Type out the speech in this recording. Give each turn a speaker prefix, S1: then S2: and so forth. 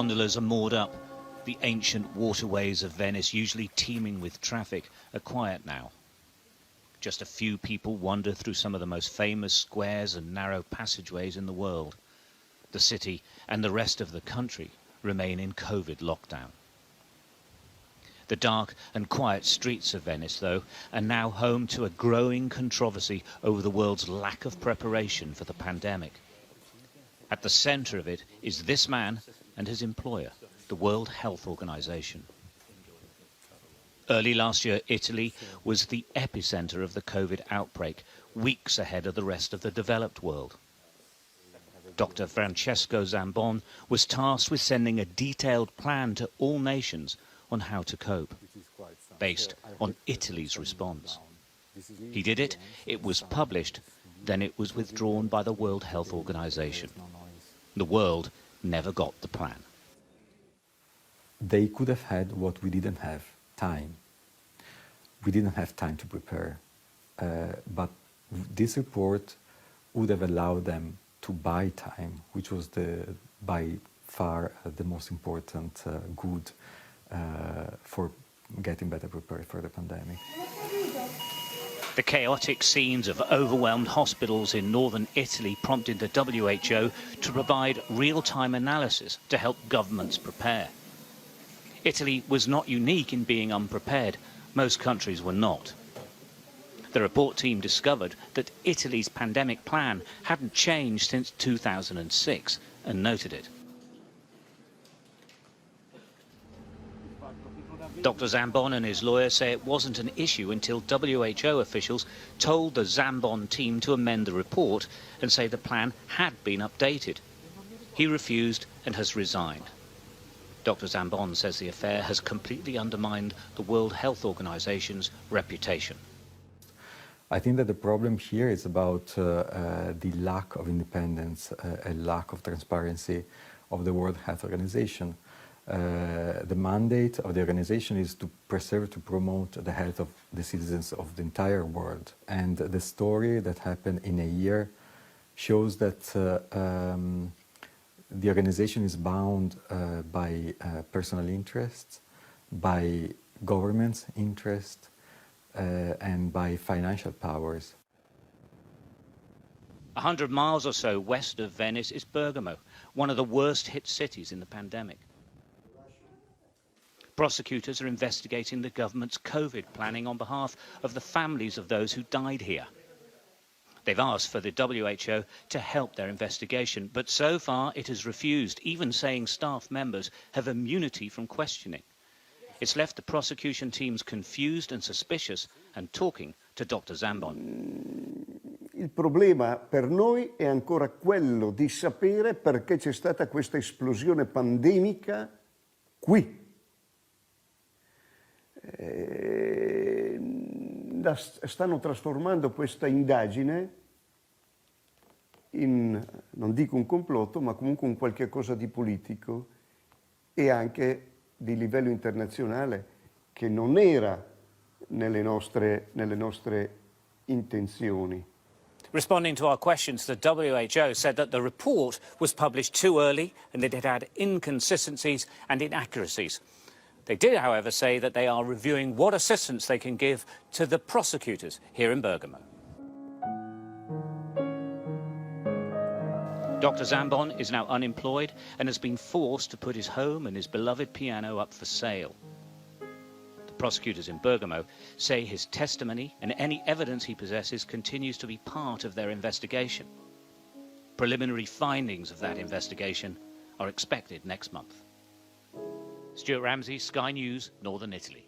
S1: gondolas are moored up, the ancient waterways of Venice, usually teeming with traffic, are quiet now. Just a few people wander through some of the most famous squares and narrow passageways in the world. The city and the rest of the country remain in COVID lockdown. The dark and quiet streets of Venice, though, are now home to a growing controversy over the world's lack of preparation for the pandemic. At the centre of it is this man and his employer, the World Health Organization. Early last year, Italy was the epicentre of the COVID outbreak, weeks ahead of the rest of the developed world. Dr. Francesco Zambon was tasked with sending a detailed plan to all nations on how to cope, based on Italy's response. He did it, it was published, then it was withdrawn by the World Health Organization. The world never got the plan.
S2: They could have had what we didn't have, time. We didn't have time to prepare, but this report would have allowed them to buy time, which was by far the most important good for getting better prepared for the pandemic.
S1: The chaotic scenes of overwhelmed hospitals in northern Italy prompted the WHO to provide real-time analysis to help governments prepare. Italy was not unique in being unprepared. Most countries were not. The report team discovered that Italy's pandemic plan hadn't changed since 2006 and noted it. Dr. Zambon and his lawyer say it wasn't an issue until WHO officials told the Zambon team to amend the report and say the plan had been updated. He refused and has resigned. Dr. Zambon says the affair has completely undermined the World Health Organization's reputation.
S2: I think that the problem here is about the lack of independence, a lack of transparency of the World Health Organization. The mandate of the organization is to preserve, to promote the health of the citizens of the entire world. And the story that happened in a year shows that the organization is bound by personal interests, by government's interest, and by financial powers.
S1: 100 miles or so west of Venice is Bergamo, one of the worst hit cities in the pandemic. Prosecutors are investigating the government's COVID planning on behalf of the families of those who died here. They've asked for the WHO to help their investigation, but so far it has refused, even saying staff members have immunity from questioning. It's left the prosecution teams confused and suspicious and talking to Dr. Zambon.
S3: Il problema per noi è ancora quello di sapere perché c'è stata questa esplosione pandemica qui. Stanno trasformando questa indagine in, non dico un complotto, ma comunque un qualche cosa di politico e anche di livello internazionale che non era nelle nostre intenzioni.
S1: Responding to our questions, the WHO said that the report was published too early and that it had inconsistencies and inaccuracies. They did, however, say that they are reviewing what assistance they can give to the prosecutors here in Bergamo. Dr. Zambon is now unemployed and has been forced to put his home and his beloved piano up for sale. The prosecutors in Bergamo say his testimony and any evidence he possesses continues to be part of their investigation. Preliminary findings of that investigation are expected next month. Stuart Ramsey, Sky News, Northern Italy.